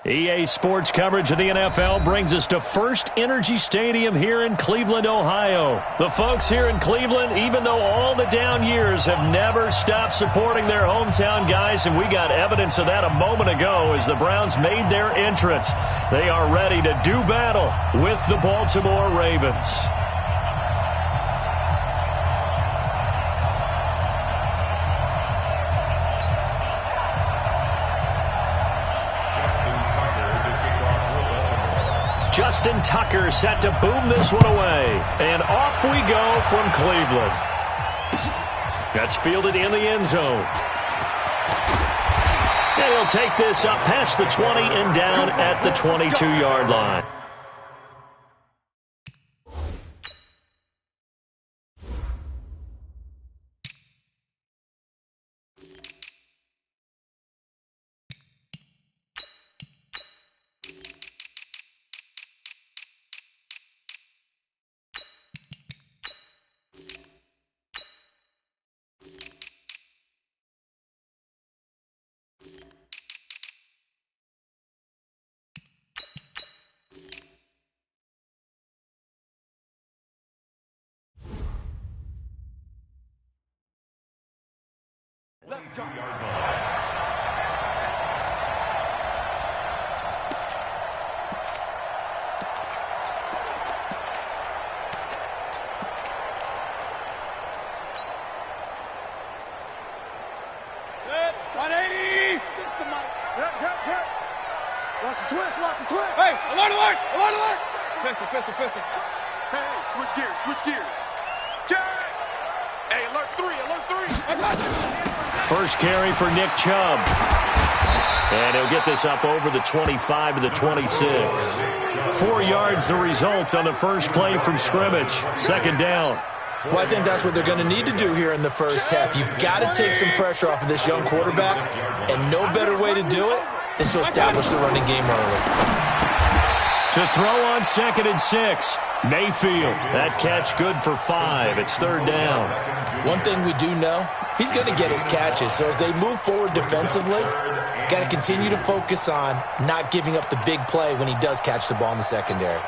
EA Sports coverage of the NFL brings us to First Energy Stadium here in Cleveland, Ohio. The folks here in Cleveland, even though all the down years, have never stopped supporting their hometown guys, and we got evidence of that a moment ago as the Browns made their entrance. They are ready to do battle with the Baltimore Ravens. Justin Tucker set to boom this one away. And off we go from Cleveland. That's fielded in the end zone. And he'll take this up past the 20 and down at the 22-yard line. Let's go. Good. 180. Fix the mic. Hit. Watch the twist. Hey, alert. Pistol. Hey, switch gears. Jack. Hey, alert three. I got you. First carry for Nick Chubb. And he'll get this up over the 25 to the 26. 4 yards the result on the first play from scrimmage. Second down. Well, I think that's what they're going to need to do here in the first half. You've got to take some pressure off of this young quarterback, and no better way to do it than to establish the running game early. To throw on 2nd and 6. Mayfield. That catch good for 5. It's third down. One thing we do know, he's going to get his catches. So as they move forward defensively, got to continue to focus on not giving up the big play when he does catch the ball in the secondary.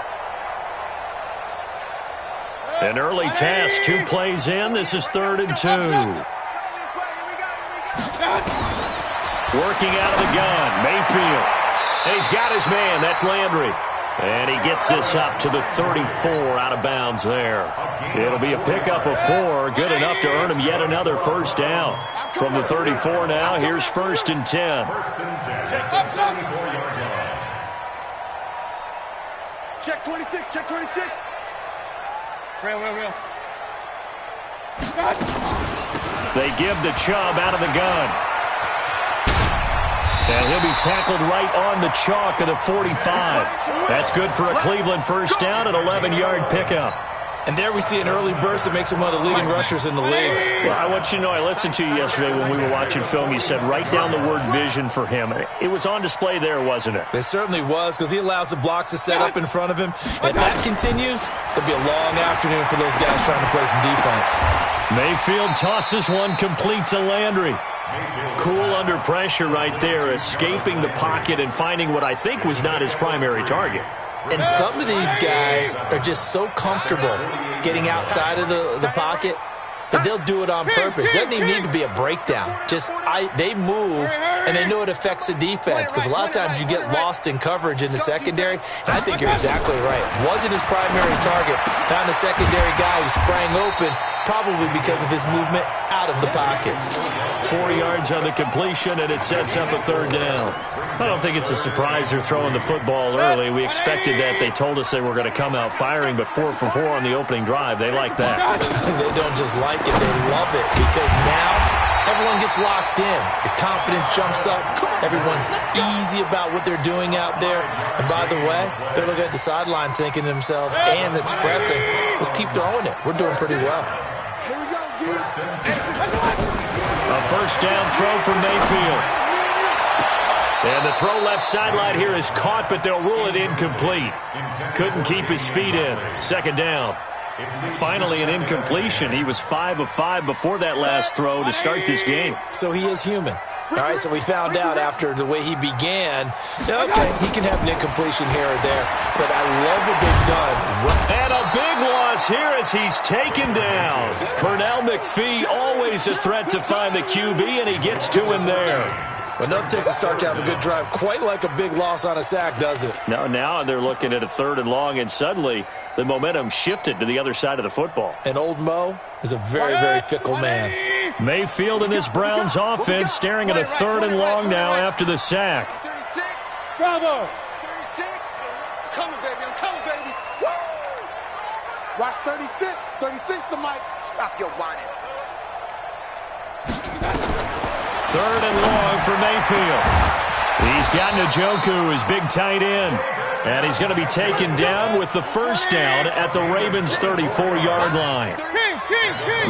An early task, 2 plays in. This is 3rd and 2. Working out of the gun, Mayfield. And he's got his man. That's Landry. And he gets this up to the 34 out of bounds there. It'll be a pickup of 4, good enough to earn him yet another first down. From the 34 now, here's 1st and 10. Check 26. Real. They give the Chubb out of the gun. And he'll be tackled right on the chalk of the 45. That's good for a Cleveland first down, an 11-yard pickup. And there we see an early burst that makes him one of the leading rushers in the league. Well, I want you to know, I listened to you yesterday when we were watching film. You said write down the word vision for him. It was on display there, wasn't it? It certainly was, because he allows the blocks to set up in front of him. And if that continues, it'll be a long afternoon for those guys trying to play some defense. Mayfield tosses one complete to Landry. Cool under pressure right there, escaping the pocket and finding what I think was not his primary target. And some of these guys are just so comfortable getting outside of the pocket that they'll do it on purpose. It doesn't even need to be a breakdown. They move, and they know it affects the defense, because a lot of times you get lost in coverage in the secondary, and I think you're exactly right. Wasn't his primary target. Found a secondary guy who sprang open, probably because of his movement out of the pocket. 4 yards on the completion, and it sets up a third down. I don't think it's a surprise they're throwing the football early. We expected that. They told us they were going to come out firing, but 4 for 4 on the opening drive. They like that. They don't just like it, they love it, because now everyone gets locked in. The confidence jumps up. Everyone's easy about what they're doing out there. And by the way, they're looking at the sideline thinking to themselves and expressing, let's keep throwing it. We're doing pretty well. Here we go, dudes. A first down throw from Mayfield. And the throw left sideline here is caught, but they'll rule it incomplete. Couldn't keep his feet in. Second down. Finally an incompletion. He was 5 of 5 before that last throw to start this game. So he is human. All right, so we found out after the way he began, okay, he can have an incompletion here or there, but I love what they've done. And a big loss here as he's taken down. Pernell McPhee, always a threat to find the QB, and he gets to him there. Well, nothing takes a start to have a good drive, quite like a big loss on a sack, does it? No, now they're looking at a 3rd and long, and suddenly the momentum shifted to the other side of the football. And old Mo is a very, very fickle man. Mayfield in this Browns offense staring at a 3rd and long now after the sack. 36. Bravo. 36. Coming, baby. I'm coming, baby. Woo! Watch 36. 36 to Mike. Stop your whining. 3rd and long for Mayfield. He's got Njoku, his big tight end. And he's going to be taken down with the first down at the Ravens' 34-yard line.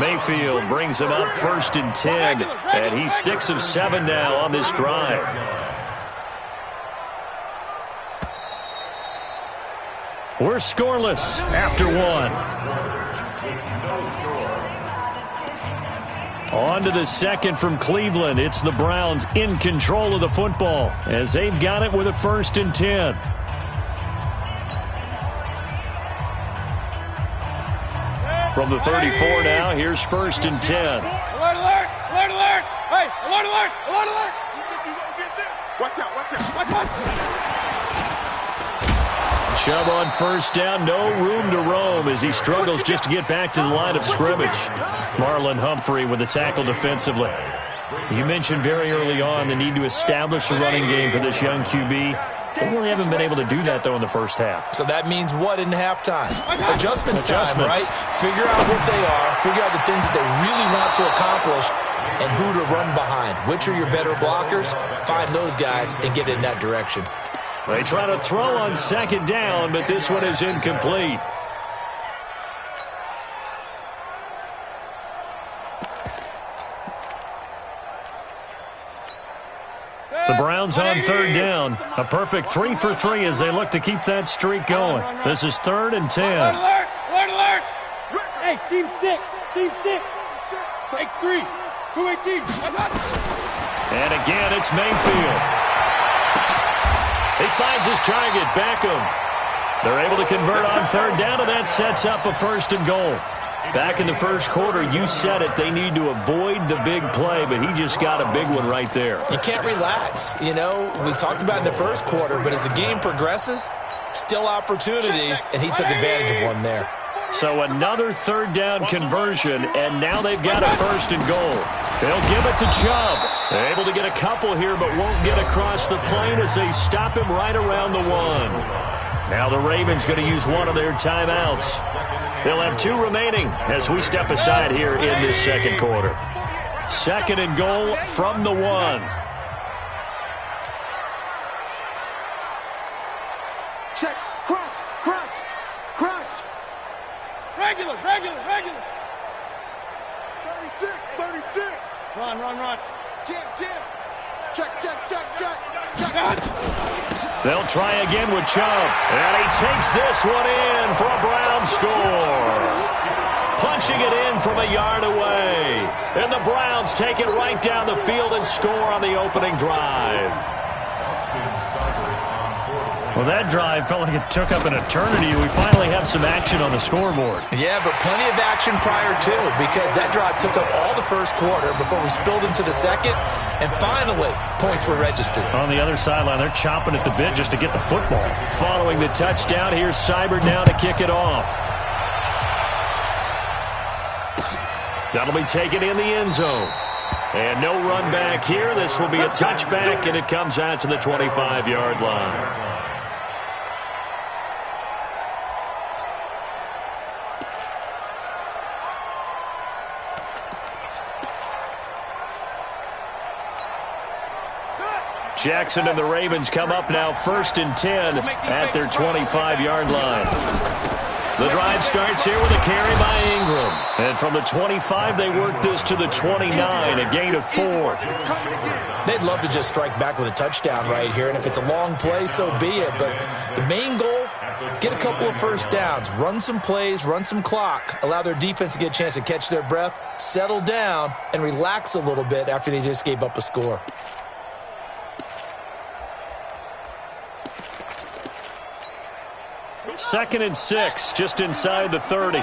Mayfield brings him up 1st and 10. And he's 6 of 7 now on this drive. We're scoreless after 1. On to the second from Cleveland. It's the Browns in control of the football as they've got it with a 1st and 10. From the 34 now, here's 1st and 10. Alert, alert, alert, alert. Hey, alert, alert, alert, alert. Watch out, watch out, watch out. Chubb on 1st down, no room to roam as he struggles just to get back to the line of scrimmage. Marlon Humphrey with the tackle defensively. You mentioned very early on the need to establish a running game for this young QB. They really haven't been able to do that, though, in the first half. So that means what in halftime? Adjustments time, right? Figure out what they are, figure out the things that they really want to accomplish, and who to run behind. Which are your better blockers? Find those guys and get in that direction. They try to throw on 2nd down, but this one is incomplete. The Browns on 3rd down. A perfect 3 for 3 as they look to keep that streak going. This is 3rd and 10. Alert, alert, alert. Hey, seam 6, seam 6. Takes 3, 218. And again, it's Mayfield. He finds his target, Beckham. They're able to convert on 3rd down, and that sets up a 1st and goal. Back in the first quarter, you said it, they need to avoid the big play, but he just got a big one right there. You can't relax. You know, we talked about in the first quarter, but as the game progresses, still opportunities, and he took advantage of one there. So another 3rd down conversion, and now they've got a 1st and goal. They'll give it to Chubb. They're able to get a couple here, but won't get across the plane as they stop him right around the 1. Now the Ravens going to use one of their timeouts. They'll have 2 remaining as we step aside here in this second quarter. 2nd and goal from the 1. Check, crunch, crunch, crunch. Regular, regular, regular. 36, 36. Run, run, run. Jim, Jim. Check, check, check, check, check. They'll try again with Chubb. And he takes this one in for a Brown score. Punching it in from a yard away. And the Browns take it right down the field and score on the opening drive. Well, that drive felt like it took up an eternity. We finally have some action on the scoreboard. Yeah, but plenty of action prior to, because that drive took up all the first quarter before we spilled into the second, and finally, points were registered. On the other sideline, they're chomping at the bit just to get the football. Following the touchdown, here's Seibert now to kick it off. That'll be taken in the end zone. And no run back here. This will be a touchback, and it comes out to the 25-yard line. Jackson and the Ravens come up now 1st and 10 at their 25-yard line. The drive starts here with a carry by Ingram. And from the 25, they work this to the 29, a gain of 4. They'd love to just strike back with a touchdown right here, and if it's a long play, so be it. But the main goal, get a couple of first downs, run some plays, run some clock, allow their defense to get a chance to catch their breath, settle down, and relax a little bit after they just gave up a score. Second and 6, just inside the 30.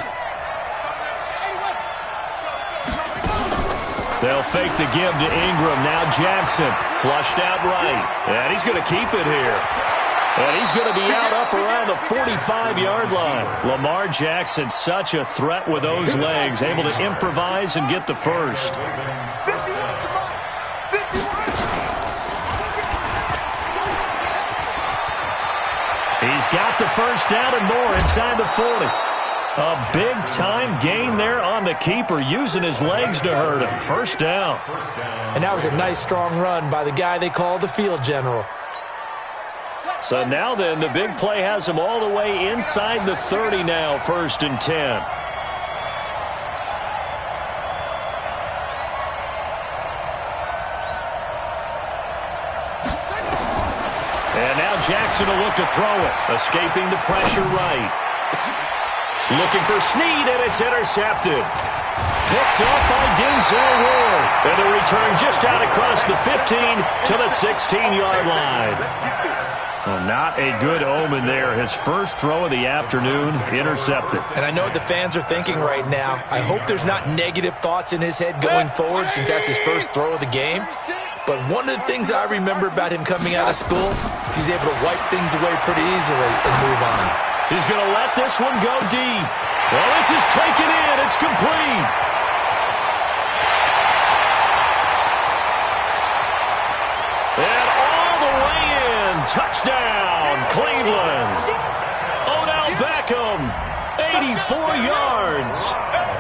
They'll fake the give to Ingram. Now Jackson, flushed out right. And he's going to keep it here. And he's going to be out up around the 45-yard line. Lamar Jackson, such a threat with those legs, able to improvise and get the first. He's got the first down and more inside the 40. A big-time gain there on the keeper, using his legs to hurt him. First down. And that was a nice, strong run by the guy they call the field general. So now then, the big play has him all the way inside the 30 now, 1st and 10. And now Jackson will look to throw it, escaping the pressure right. Looking for Snead, and it's intercepted. Picked up by Denzel Ward. And the return just out across the 15 to the 16-yard line. Well, not a good omen there. His first throw of the afternoon, intercepted. And I know what the fans are thinking right now. I hope there's not negative thoughts in his head going forward, since that's his first throw of the game. But one of the things I remember about him coming out of school is he's able to wipe things away pretty easily and move on. He's going to let this one go deep. Well, this is taken in. It's complete. And all the way in. Touchdown, Cleveland. Odell Beckham, 84 yards.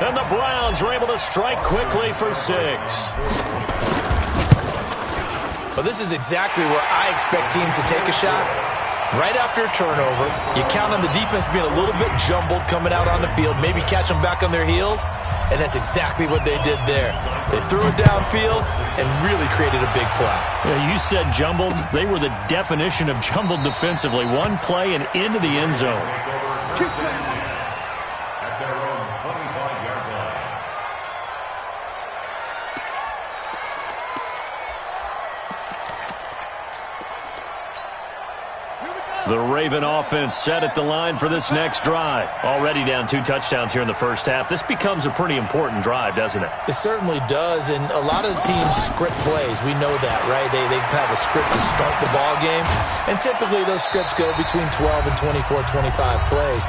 And the Browns are able to strike quickly for 6. Well, this is exactly where I expect teams to take a shot. Right after a turnover, you count on the defense being a little bit jumbled coming out on the field, maybe catch them back on their heels, and that's exactly what they did there. They threw it downfield and really created a big play. Yeah, you said jumbled. They were the definition of jumbled defensively. One play and into the end zone. The Raven offense set at the line for this next drive. Already down 2 touchdowns here in the first half. This becomes a pretty important drive, doesn't it? It certainly does, and a lot of the teams script plays. We know that, right? They have a script to start the ball game, and typically those scripts go between 12 and 24, 25 plays.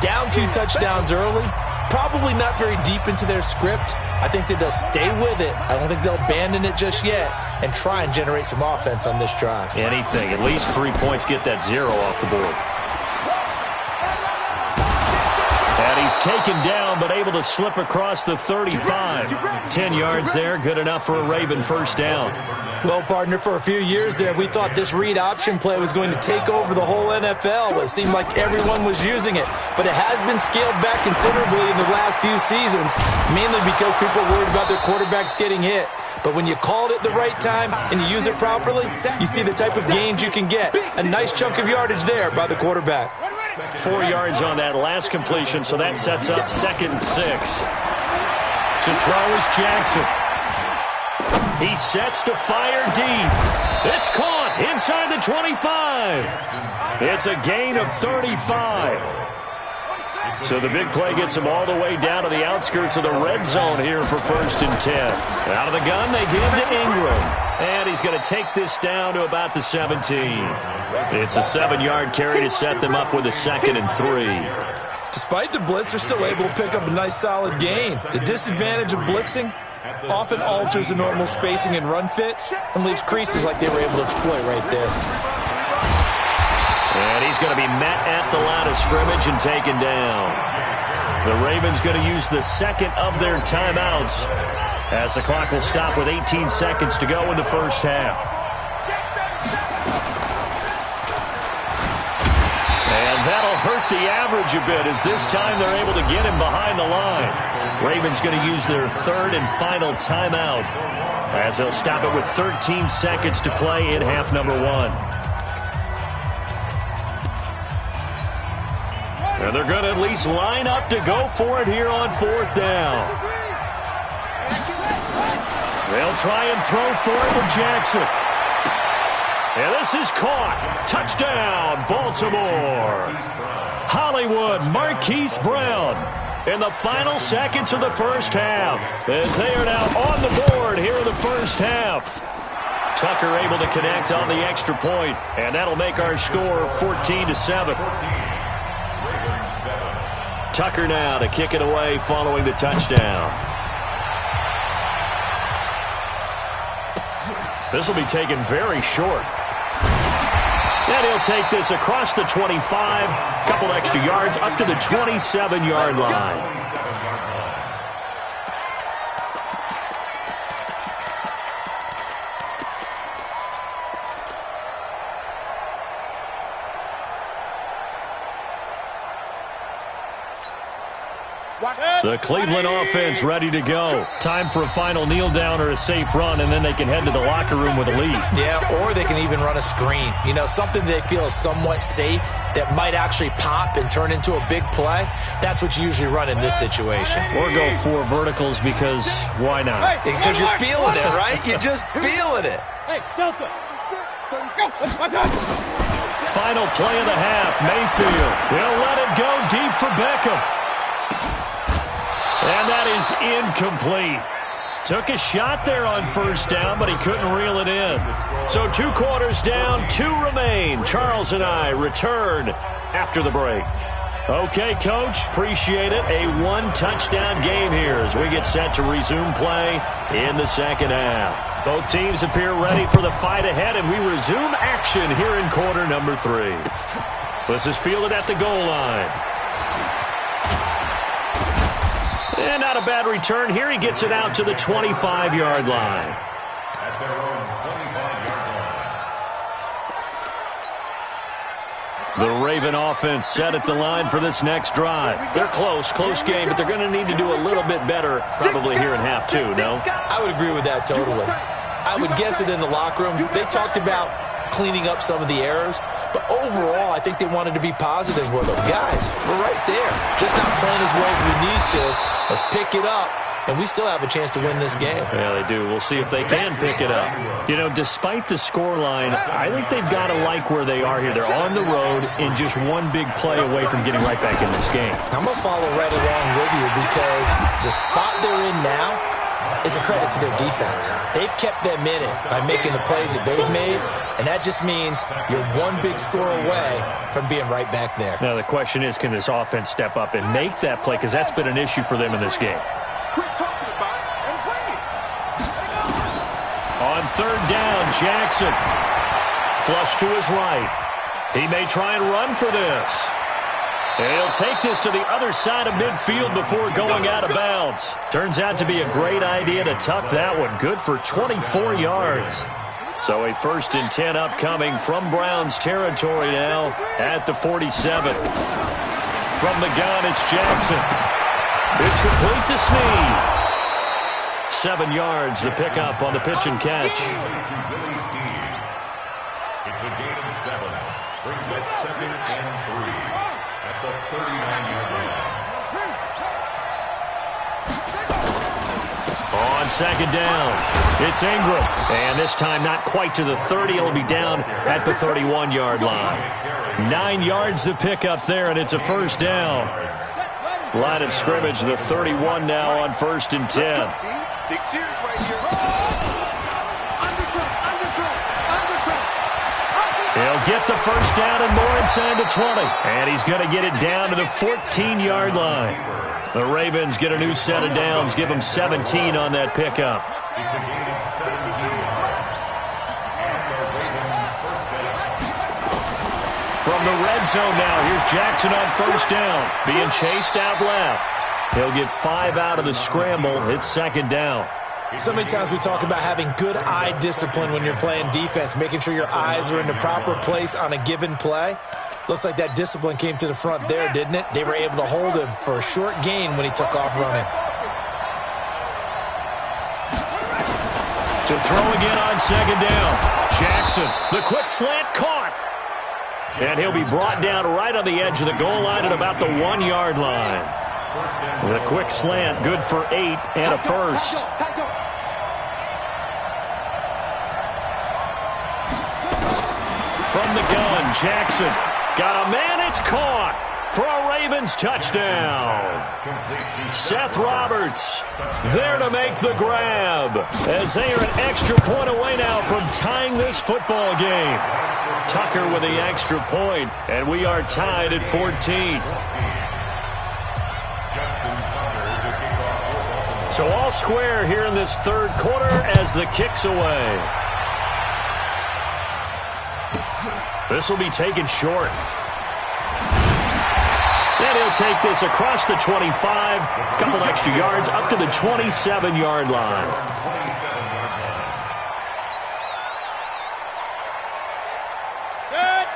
Down 2 touchdowns early, probably not very deep into their script. I think that they'll stay with it. I don't think they'll abandon it just yet and try and generate some offense on this drive. Anything. At least 3 points, get that 0 off the board. And he's taken down, but able to slip across the 35. 10 yards there, good enough for a Raven first down. Well, partner, for a few years there, we thought this read option play was going to take over the whole NFL. It seemed like everyone was using it, but it has been scaled back considerably in the last few seasons, mainly because people are worried about their quarterbacks getting hit. But when you call it at the right time and you use it properly, you see the type of gains you can get. A nice chunk of yardage there by the quarterback. 4 yards on that last completion, so that sets up 2nd and 6. To throw is Jackson. He sets to fire deep. It's caught inside the 25. It's a gain of 35. So the big play gets him all the way down to the outskirts of the red zone here for 1st and 10. Out of the gun, they give to Ingram. And he's going to take this down to about the 17. It's a 7-yard carry to set them up with a 2nd and 3. Despite the blitz, they're still able to pick up a nice solid gain. The disadvantage of blitzing often alters the normal spacing and run fits and leaves creases like they were able to exploit right there. And he's going to be met at the line of scrimmage and taken down. The Ravens going to use the 2nd of their timeouts as the clock will stop with 18 seconds to go in the first half. And that'll hurt the average a bit as this time they're able to get him behind the line. Ravens going to use their 3rd and final timeout as they'll stop it with 13 seconds to play in half number 1. And they're going to at least line up to go for it here on 4th down. They'll try and throw for it with Jackson. And this is caught. Touchdown, Baltimore. Hollywood Marquise Brown in the final seconds of the first half, as they are now on the board here in the first half. Tucker able to connect on the extra point, and that'll make our score 14-7. Tucker now to kick it away following the touchdown. This will be taken very short. And he'll take this across the 25, couple extra yards up to the 27-yard line. The Cleveland offense ready to go. Time for a final kneel down or a safe run, and then they can head to the locker room with a lead. Yeah, or they can even run a screen. You know, something they feel is somewhat safe that might actually pop and turn into a big play. That's what you usually run in this situation. Or go 4 verticals because why not? Because you're feeling it, right? You're just feeling it. Hey, Delta. Let's go. Final play of the half. Mayfield will let it go deep for Beckham. And that is incomplete. Took a shot there on first down, but he couldn't reel it in. So 2 quarters down, 2 remain. Charles and I return after the break. Okay, Coach, appreciate it. A 1-touchdown game here as we get set to resume play in the second half. Both teams appear ready for the fight ahead, and we resume action here in quarter number 3. This is fielded at the goal line. And not a bad return here. He gets it out to the 25-yard line. At their own 25-yard line. The Raven offense set at the line for this next drive. They're close game, but they're going to need to do a little bit better probably here in half 2, no? I would agree with that totally. I would guess it in the locker room. They talked about cleaning up some of the errors, but overall, I think they wanted to be positive with them. Guys, we're right there. Just not playing as well as we need to. Let's pick it up, and we still have a chance to win this game. Yeah, they do. We'll see if they can pick it up. You know, despite the scoreline, I think they've got to like where they are here. They're on the road and just one big play away from getting right back in this game. I'm going to follow right along with you because the spot they're in now is a credit to their defense. They've kept them in it by making the plays that they've made, and that just means you're one big score away from being right back there. Now, the question is, can this offense step up and make that play? Because that's been an issue for them in this game. Quit talking about it and bring it. On 3rd down, Jackson. Flush to his right. He may try and run for this. And he'll take this to the other side of midfield before going out of bounds. Turns out to be a great idea to tuck that one. Good for 24 yards. So a 1st and 10 upcoming from Browns territory now at the 47. From the gun, it's Jackson. It's complete to Snead. 7 yards, the pickup on the pitch and catch. It's a gain of 7. Brings up 2nd and 3. At the 39-yard line. On 2nd down, it's Ingram. And this time not quite to the 30. It'll be down at the 31-yard line. 9 yards the pickup there, and it's a 1st down. Line of scrimmage, the 31 now on 1st and 10. Big series right here. He'll get the 1st down and more inside the 20. And he's going to get it down to the 14-yard line. The Ravens get a new set of downs, give them 17 on that pickup. It's a gain of 17 yards. And the Ravens first down. From the red zone now, here's Jackson on 1st down. Being chased out left. He'll get 5 out of the scramble. It's 2nd down. So many times we talk about having good eye discipline when you're playing defense, making sure your eyes are in the proper place on a given play. Looks like that discipline came to the front there, didn't it? They were able to hold him for a short gain when he took off running. To throw again on 2nd down. Jackson, the quick slant caught. And he'll be brought down right on the edge of the goal line at about the 1-yard line. With a quick slant, good for 8 and a first. From the gun, Jackson. Got a man, it's caught for a Ravens touchdown. Seth Roberts there to make the grab as they are an extra point away now from tying this football game. Tucker with the extra point, and we are tied at 14. So all square here in this third quarter as the kick's away. This will be taken short. And he'll take this across the 25, a couple extra yards up to the 27-yard line.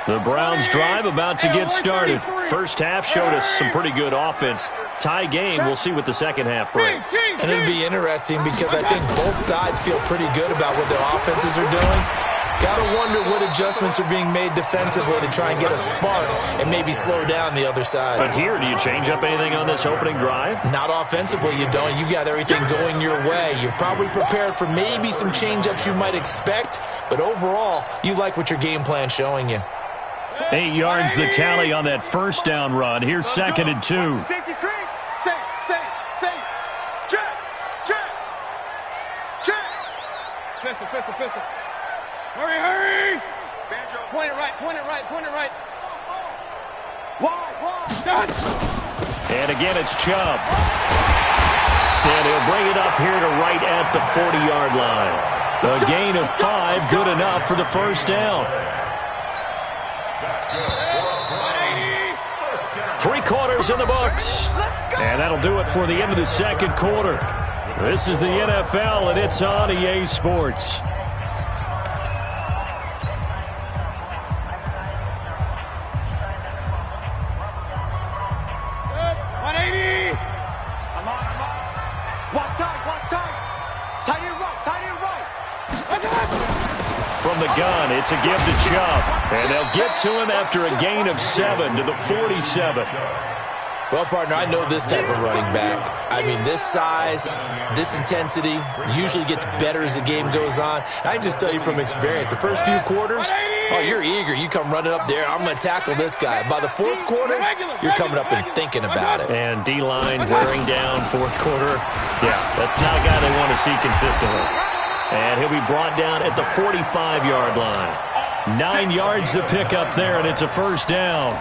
The Browns drive about to get started. First half showed us some pretty good offense. Tie game, we'll see what the second half brings. And it'll be interesting because I think both sides feel pretty good about what their offenses are doing. Gotta wonder what adjustments are being made defensively to try and get a spark and maybe slow down the other side. But here, do you change up anything on this opening drive? Not offensively, you don't. You got everything going your way. You've probably prepared for maybe some change-ups you might expect, but overall, you like what your game plan's showing you. 8 yards the tally on that first down run. Here's 2nd and 2. Safety creek. Safe. Check. Pistol. Hurry! Point it right. Wide. Dodge! And again, it's Chubb. And he'll bring it up here to right at the 40-yard line. A gain of 5, good enough for the first down. 3 quarters in the books. And that'll do it for the end of the second quarter. This is the NFL, and it's on EA Sports. From the gun, it's a give to Chubb. And they'll get to him after a gain of 7 to the 47. Well, partner, I know this type of running back. I mean, this size, this intensity usually gets better as the game goes on. I can just tell you from experience, the first few quarters, oh, you're eager. You come running up there, I'm going to tackle this guy. By the fourth quarter, you're coming up and thinking about it. And D-line wearing down fourth quarter. Yeah, that's not a guy they want to see consistently. And he'll be brought down at the 45-yard line. 9 yards to pick up there, and it's a first down.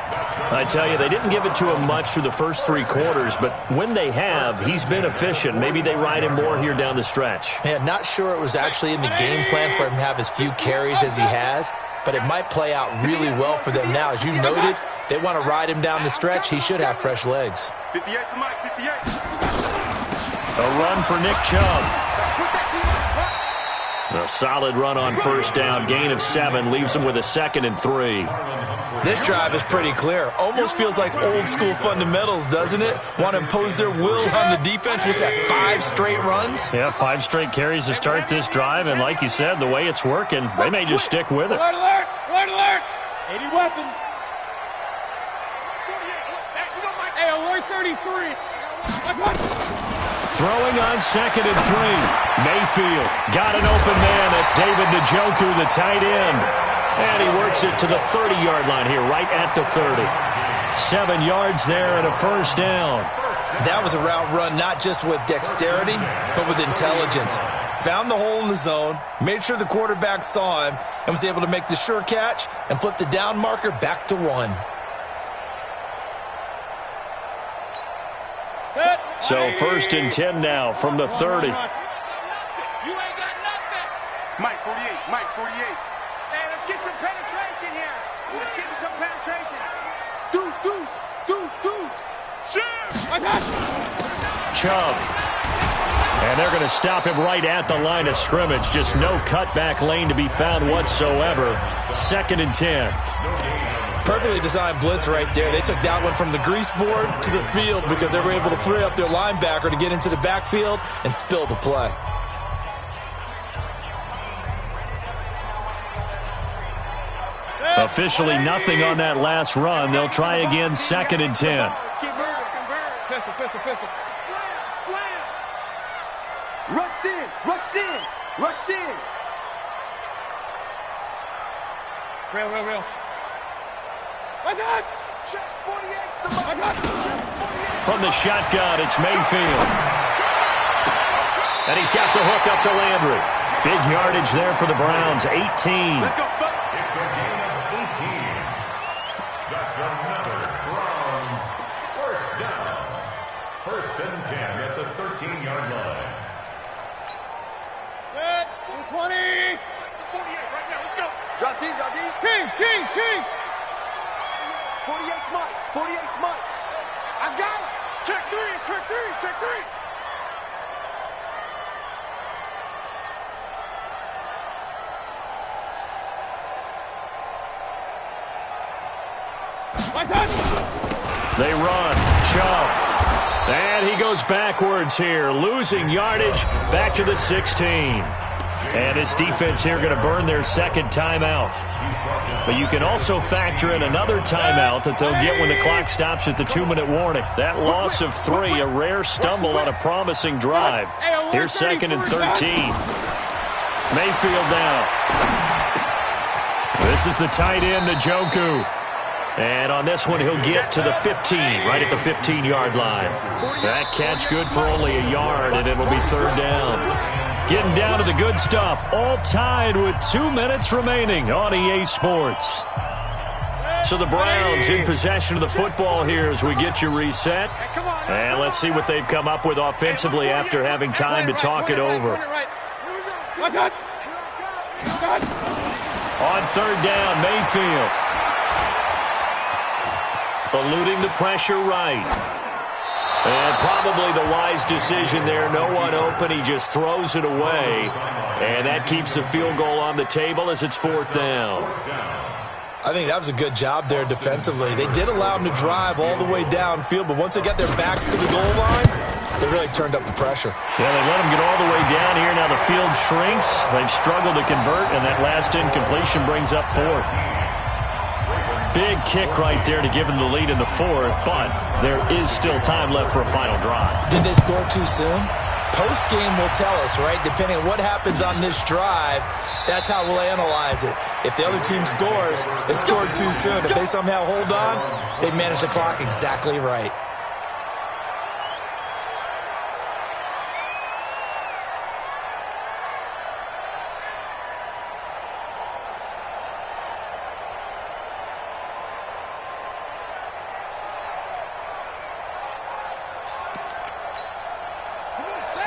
I tell you, they didn't give it to him much through the first 3 quarters, but when they have, he's been efficient. Maybe they ride him more here down the stretch. Yeah, not sure it was actually in the game plan for him to have as few carries as he has, but it might play out really well for them now. As you noted, if they want to ride him down the stretch, he should have fresh legs. 58 to Mike, 58. A run for Nick Chubb. A solid run on first down. Gain of 7 leaves him with a 2nd and 3. This drive is pretty clear. Almost feels like old school fundamentals, doesn't it? Want to impose their will on the defense. Was that 5 straight runs? Yeah, 5 straight carries to start this drive. And like you said, the way it's working, they may just stick with it. Alert! 80 weapons. Hey, alert 33. Throwing on 2nd and 3. Mayfield got an open man. That's David Njoku, the tight end. And he works it to the 30-yard line here, right at the 30. 7 yards there and a first down. That was a route run not just with dexterity, but with intelligence. Found the hole in the zone, made sure the quarterback saw him, and was able to make the sure catch and flip the down marker back to 1. So 1st and 10 now from the 30. You ain't got nothing. Mike 48. Hey, let's get some penetration here. Let's get some penetration. Deuce. Chubb. And they're going to stop him right at the line of scrimmage. Just no cutback lane to be found whatsoever. 2nd and 10. Perfectly designed blitz right there. They took that one from the grease board to the field because they were able to free up their linebacker to get into the backfield and spill the play. Officially nothing on that last run. They'll try again, 2nd and 10. Pistol. Slam. Rush in. Real. What's that? Check 48's the mark. From the shotgun, it's Mayfield. And he's got the hook up to Landry. Big yardage there for the Browns, 18. Let's go, fellas. It's a gain of 18. That's another Browns first down. 1st and 10 at the 13-yard line. Set. 20. 48 right now. Let's go. Drop these. Kings. 48's Mike. I got it. Check three. They run. Chubb. And he goes backwards here, losing yardage back to the 16. And his defense here going to burn their 2nd timeout. But you can also factor in another timeout that they'll get when the clock stops at the 2-minute warning. That loss of 3, a rare stumble on a promising drive. Here's 2nd and 13. Mayfield down. This is the tight end, Njoku. And on this one, he'll get to the 15, right at the 15-yard line. That catch good for only a yard, and it'll be 3rd down. Getting down to the good stuff, all tied with 2 minutes remaining on EA Sports. So the Browns in possession of the football here as we get you reset. And let's see what they've come up with offensively after having time to talk it over. On 3rd down, Mayfield. Eluding the pressure right. And probably the wise decision there. No one open. He just throws it away. And that keeps the field goal on the table as it's 4th down. I think that was a good job there defensively. They did allow him to drive all the way downfield, but once they got their backs to the goal line, they really turned up the pressure. Yeah, they let him get all the way down here. Now the field shrinks. They've struggled to convert, and that last incompletion brings up 4th. Big kick right there to give them the lead in the 4th, but there is still time left for a final drive. Did they score too soon? Post-game will tell us, right? Depending on what happens on this drive, that's how we'll analyze it. If the other team scores, they scored too soon. If they somehow hold on, they manage the clock exactly right.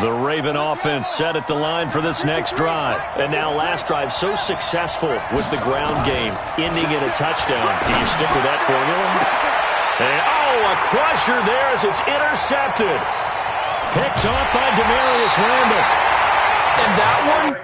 The Raven offense set at the line for this next drive. And now last drive so successful with the ground game, ending in a touchdown. Do you stick with that formula? And, a crusher there as it's intercepted. Picked off by Demarius Randall. And that one